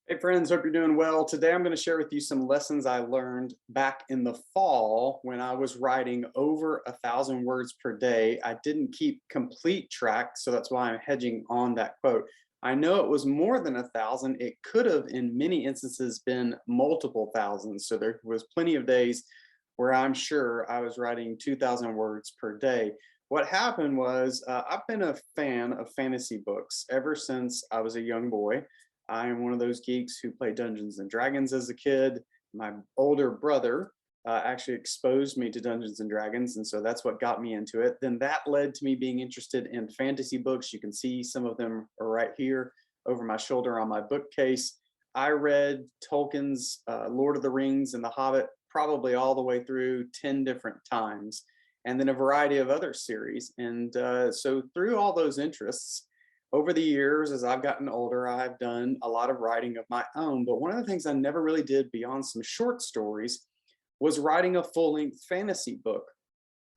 Hey friends, hope you're doing well. Today I'm going to share with you some lessons I learned back in the fall when I was writing over 1,000 words per day. I didn't keep complete track, so that's why I'm hedging on that quote. I know it was more than 1,000. It could have, in many instances, been multiple thousands. So there was plenty of days where I'm sure I was writing 2,000 words per day. What happened was I've been a fan of fantasy books ever since I was a young boy. I am one of those geeks who played Dungeons and Dragons as a kid. My older brother actually exposed me to Dungeons and Dragons, and so that's what got me into it. Then that led to me being interested in fantasy books. You can see some of them are right here over my shoulder on my bookcase. I read Tolkien's Lord of the Rings and The Hobbit probably all the way through 10 different times, and then a variety of other series. And so through all those interests, over the years, as I've gotten older, I've done a lot of writing of my own. But one of the things I never really did beyond some short stories was writing a full-length fantasy book.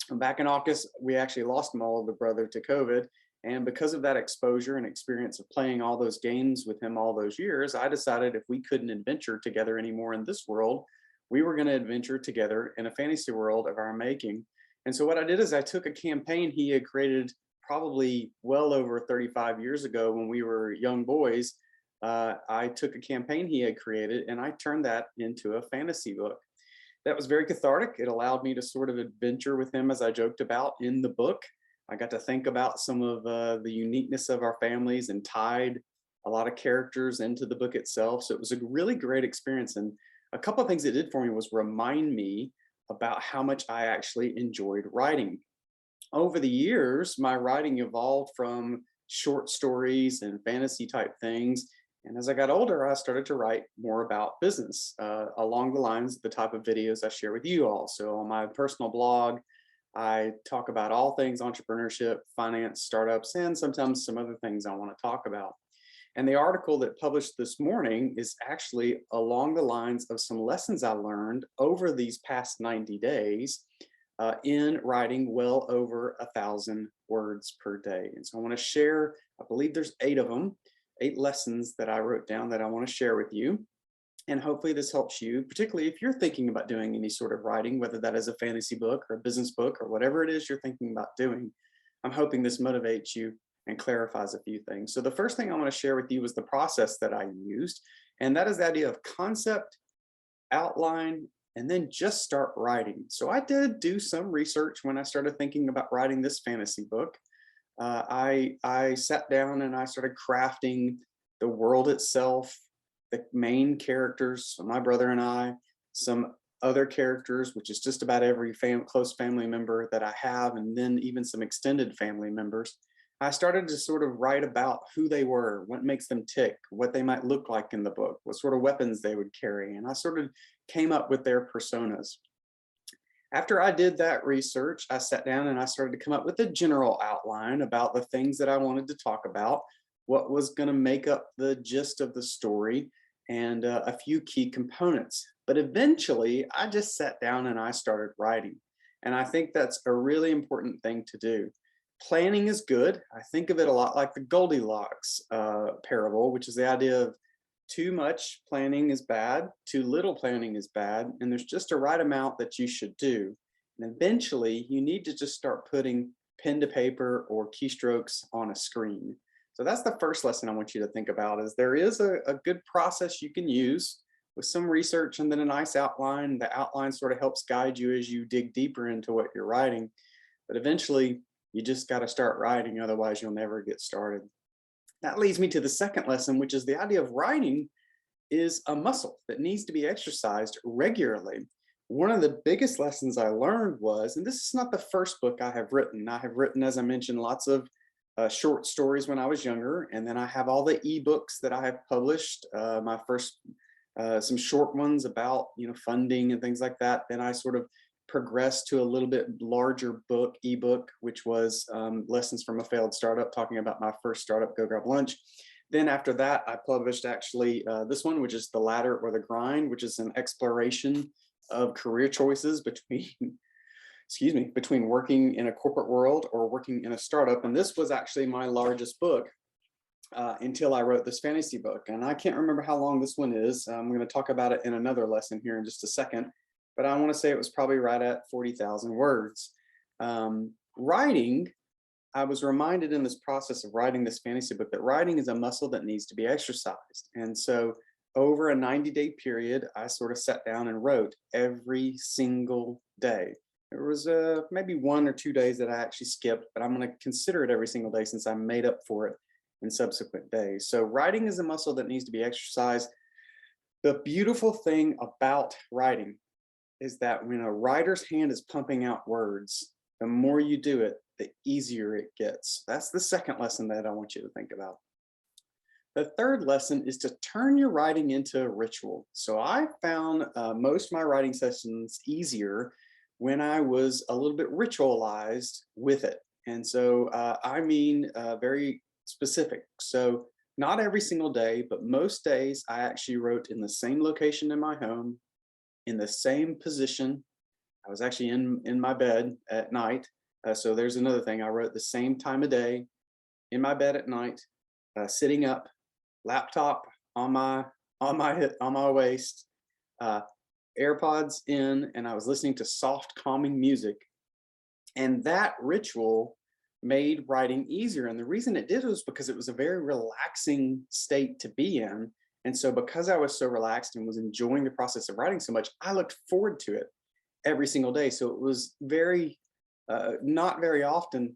And back in August, we actually lost my older brother to COVID. And because of that exposure and experience of playing all those games with him all those years, I decided if we couldn't adventure together anymore in this world, we were going to adventure together in a fantasy world of our making. And so what I did is I took a campaign he had created probably well over 35 years ago when we were young boys. I took a campaign he had created and I turned that into a fantasy book. That was very cathartic. It allowed me to sort of adventure with him, as I joked about in the book. I got to think about some of the uniqueness of our families and tied a lot of characters into the book itself. So it was a really great experience. And a couple of things it did for me was remind me about how much I actually enjoyed writing. Over the years, my writing evolved from short stories and fantasy type things. And as I got older, I started to write more about business along the lines of the type of videos I share with you all. So on my personal blog, I talk about all things entrepreneurship, finance, startups, and sometimes some other things I want to talk about. And the article that published this morning is actually along the lines of some lessons I learned over these past 90 days in writing well over 1,000 words per day. And so I want to share, I believe there's 8 of them, 8 lessons that I wrote down that I want to share with you. And hopefully this helps you, particularly if you're thinking about doing any sort of writing, whether that is a fantasy book or a business book or whatever it is you're thinking about doing. I'm hoping this motivates you and clarifies a few things. So the first thing I want to share with you was the process that I used, and that is the idea of concept, outline, and then just start writing. So I did do some research when I started thinking about writing this fantasy book. I sat down and I started crafting the world itself, the main characters, so my brother and I, some other characters, which is just about every close family member that I have, and then even some extended family members. I started to sort of write about who they were, what makes them tick, what they might look like in the book, what sort of weapons they would carry. And I sort of came up with their personas. After I did that research, I sat down and I started to come up with a general outline about the things that I wanted to talk about, what was going to make up the gist of the story, and a few key components. But eventually, I just sat down and I started writing. And I think that's a really important thing to do. Planning is good. I think of it a lot like the Goldilocks parable, which is the idea of too much planning is bad, too little planning is bad, and there's just a right amount that you should do. And eventually, you need to just start putting pen to paper or keystrokes on a screen. So that's the first lesson I want you to think about, is there is a good process you can use with some research and then a nice outline. The outline sort of helps guide you as you dig deeper into what you're writing. But eventually, you just got to start writing, otherwise you'll never get started. That leads me to the second lesson, which is the idea of writing is a muscle that needs to be exercised regularly. One of the biggest lessons I learned was, and this is not the first book I have written. I have written, as I mentioned, lots of short stories when I was younger, and then I have all the ebooks that I have published. My first, some short ones about funding and things like that. Then I sort of progressed to a little bit larger ebook, which was Lessons from a Failed Startup, talking about my first startup, Go Grab Lunch. Then after that, I published actually this one, which is The Ladder or the Grind, which is an exploration of career choices between, between working in a corporate world or working in a startup. And this was actually my largest book. until I wrote this fantasy book. And I can't remember how long this one is. I'm going to talk about it in another lesson here in just a second. But I want to say it was probably right at 40,000 words. Writing, I was reminded in this process of writing this fantasy book that writing is a muscle that needs to be exercised. And so over a 90-day period, I sort of sat down and wrote every single day. There was maybe 1 or 2 days that I actually skipped, but I'm going to consider it every single day since I made up for it in subsequent days. So writing is a muscle that needs to be exercised. The beautiful thing about writing is that when a writer's hand is pumping out words, the more you do it, the easier it gets. That's the second lesson that I want you to think about. The third lesson is to turn your writing into a ritual. So I found most of my writing sessions easier when I was a little bit ritualized with it. And so I mean very specific. So not every single day, but most days I actually wrote in the same location in my home, in the same position. I was actually in my bed at night. So there's another thing. I wrote the same time of day, in my bed at night, sitting up, laptop on my waist, AirPods in, and I was listening to soft, calming music. And that ritual made writing easier. And the reason it did was because it was a very relaxing state to be in. And so because I was so relaxed and was enjoying the process of writing so much, I looked forward to it every single day. So it was not very often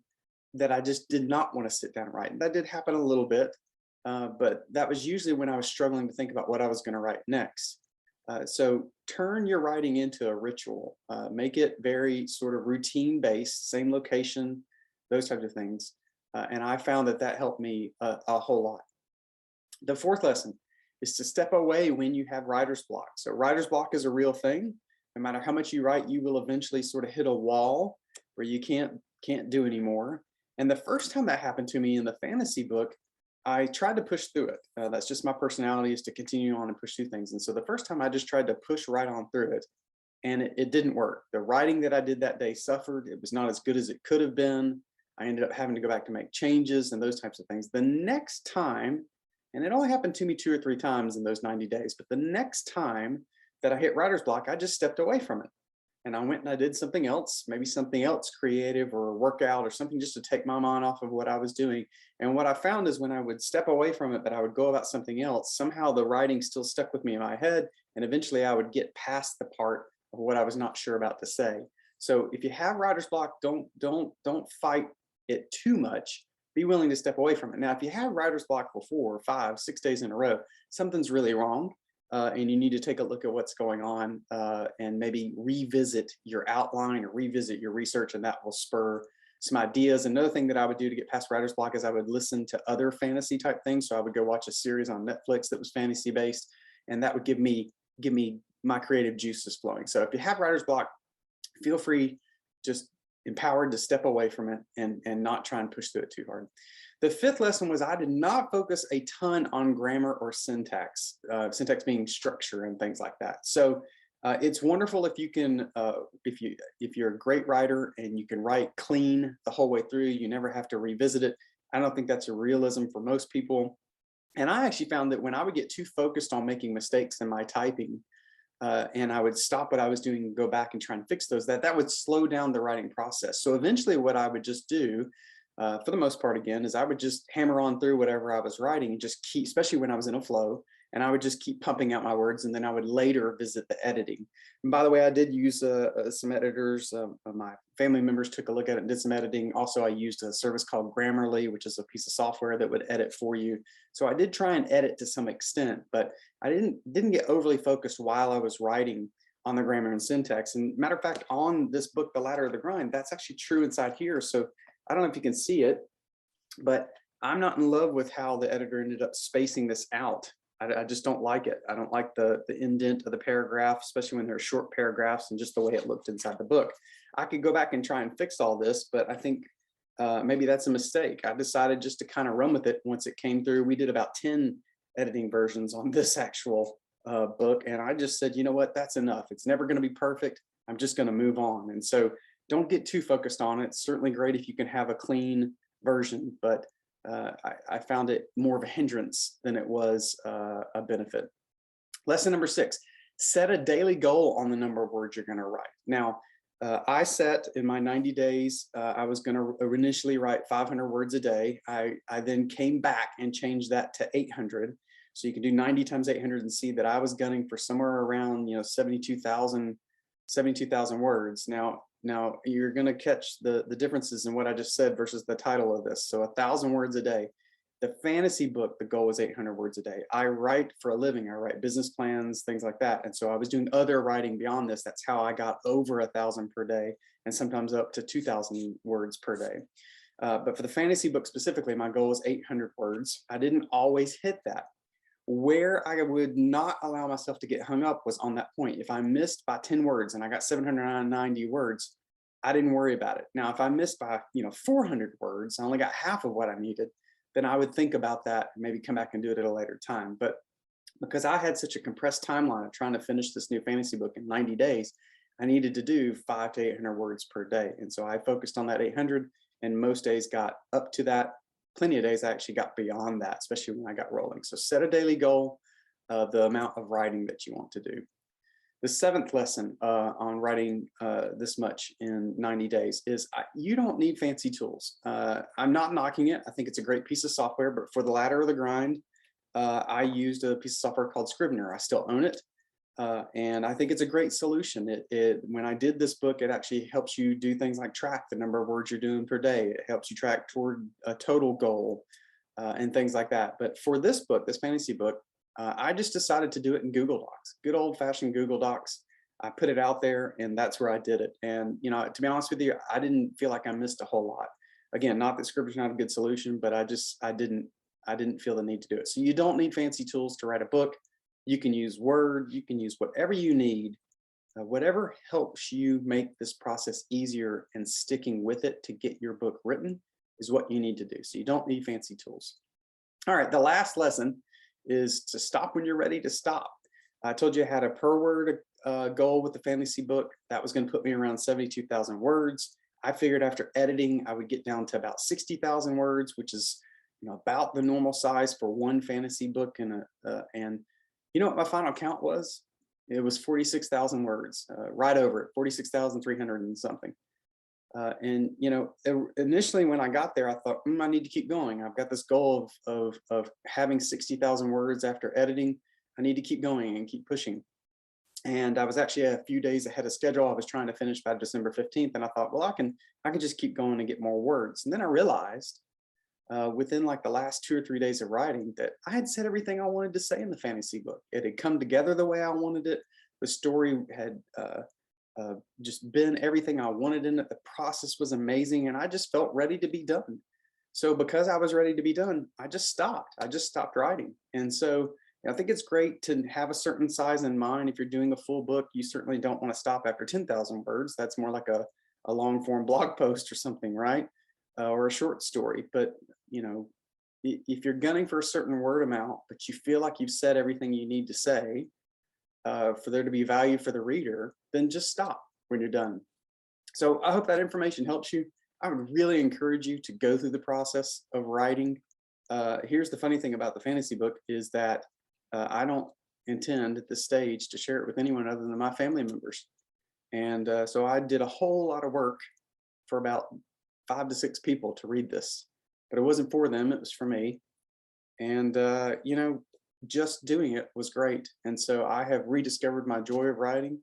that I just did not want to sit down and write. And that did happen a little bit, but that was usually when I was struggling to think about what I was going to write next. So turn your writing into a ritual, make it very sort of routine based, same location, those types of things. And I found that helped me a whole lot. The fourth lesson is to step away when you have writer's block. So writer's block is a real thing. No matter how much you write, you will eventually sort of hit a wall where you can't do anymore. And the first time that happened to me in the fantasy book, I tried to push through it. That's just my personality, is to continue on and push through things. And so the first time I just tried to push right on through it, and it didn't work. The writing that I did that day suffered. It was not as good as it could have been. I ended up having to go back to make changes and those types of things. The next time, and it only happened to me 2 or 3 times in those 90 days, but the next time that I hit writer's block, I just stepped away from it. And I went and I did something else, maybe something else creative or a workout or something, just to take my mind off of what I was doing. And what I found is when I would step away from it, but I would go about something else, somehow the writing still stuck with me in my head. And eventually I would get past the part of what I was not sure about to say. So if you have writer's block, don't fight it too much. Be willing to step away from it. Now, if you have writer's block for 4 or 5, 6 days in a row, something's really wrong. And you need to take a look at what's going on and maybe revisit your outline or revisit your research, and that will spur some ideas. Another thing that I would do to get past writer's block is I would listen to other fantasy type things. So I would go watch a series on Netflix that was fantasy based, and that would give me my creative juices flowing. So if you have writer's block, feel free, just empowered to step away from it and not try and push through it too hard. The fifth lesson was I did not focus a ton on grammar or syntax, syntax being structure and things like that. So it's wonderful if you can, if you're a great writer and you can write clean the whole way through, you never have to revisit it. I don't think that's a realism for most people. And I actually found that when I would get too focused on making mistakes in my typing, and I would stop what I was doing and go back and try and fix those, that would slow down the writing process. So eventually what I would just do, for the most part, again, is I would just hammer on through whatever I was writing and just keep, especially when I was in a flow, and I would just keep pumping out my words, and then I would later visit the editing. And by the way, I did use some editors. My family members took a look at it and did some editing. Also, I used a service called Grammarly, which is a piece of software that would edit for you. So I did try and edit to some extent, but I didn't get overly focused while I was writing on the grammar and syntax. And matter of fact, on this book, The Ladder of the Grind, that's actually true inside here. So I don't know if you can see it, but I'm not in love with how the editor ended up spacing this out. I just don't like it. I don't like the indent of the paragraph, especially when they're short paragraphs, and just the way it looked inside the book. I could go back and try and fix all this, but I think maybe that's a mistake. I decided just to kind of run with it once it came through. We did about 10 editing versions on this actual book, and I just said, you know what, that's enough. It's never going to be perfect. I'm just going to move on. And so don't get too focused on it. It's certainly great if you can have a clean version, but I found it more of a hindrance than it was a benefit. Lesson number 6, set a daily goal on the number of words you're going to write. Now, I set in my 90 days, I was going to initially write 500 words a day. I then came back and changed that to 800. So you can do 90 times 800 and see that I was gunning for somewhere around, 72,000 words. Now you're going to catch the differences in what I just said versus the title of this. So 1,000 words a day. The fantasy book, the goal is 800 words a day. I write for a living. I write business plans, things like that. And so I was doing other writing beyond this. That's how I got over 1,000 per day and sometimes up to 2,000 words per day. But for the fantasy book specifically, my goal was 800 words. I didn't always hit that. Where I would not allow myself to get hung up was on that point. If I missed by 10 words and I got 790 words, I didn't worry about it. Now, if I missed by 400 words, I only got half of what I needed, then I would think about that and maybe come back and do it at a later time. But because I had such a compressed timeline of trying to finish this new fantasy book in 90 days, I needed to do 500 to 800 words per day. And so I focused on that 800, and most days got up to that. Plenty of days I actually got beyond that, especially when I got rolling. So set a daily goal of the amount of writing that you want to do. The 7th lesson on writing this much in 90 days is you don't need fancy tools. I'm not knocking it. I think it's a great piece of software, but for the ladder of the grind, I used a piece of software called Scrivener. I still own it. And I think it's a great solution. When I did this book, it actually helps you do things like track the number of words you're doing per day. It helps you track toward a total goal and things like that. But for this book, this fantasy book, I just decided to do it in Google Docs, good old fashioned Google Docs. I put it out there and that's where I did it. And, to be honest with you, I didn't feel like I missed a whole lot. Again, not that Scrivener's not a good solution, but I didn't feel the need to do it. So you don't need fancy tools to write a book. You can use Word, you can use whatever you need, whatever helps you make this process easier and sticking with it to get your book written is what you need to do. So you don't need fancy tools. All right, the last lesson is to stop when you're ready to stop. I told you I had a per word goal with the fantasy book. That was going to put me around 72,000 words. I figured after editing, I would get down to about 60,000 words, which is about the normal size for one fantasy book. And you know what my final count was? It was 46,000 words, right over it, 46,300 and something. Initially when I got there, I thought, I need to keep going. I've got this goal of having 60,000 words after editing. I need to keep going and keep pushing. And I was actually a few days ahead of schedule. I was trying to finish by December 15th. And I thought, well, I can just keep going and get more words. And then I realized within like the last 2 or 3 days of writing that I had said everything I wanted to say in the fantasy book. It had come together the way I wanted it. The story had just been everything I wanted in it. The process was amazing, and I just felt ready to be done. So because I was ready to be done, I just stopped. I just stopped writing. And so I think it's great to have a certain size in mind. If you're doing a full book, you certainly don't want to stop after 10,000 words. That's more like a long form blog post or something, right? Or a short story. But if you're gunning for a certain word amount, but you feel like you've said everything you need to say for there to be value for the reader, then just stop when you're done. So I hope that information helps you. I would really encourage you to go through the process of writing. Here's the funny thing about the fantasy book is that I don't intend at this stage to share it with anyone other than my family members. And so I did a whole lot of work for about 5 to 6 people to read this, but it wasn't for them, it was for me. And, just doing it was great. And so I have rediscovered my joy of writing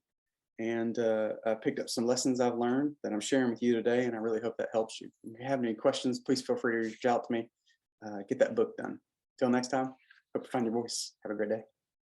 and I picked up some lessons I've learned that I'm sharing with you today. And I really hope that helps you. If you have any questions, please feel free to reach out to me, get that book done. Till next time, hope you find your voice. Have a great day.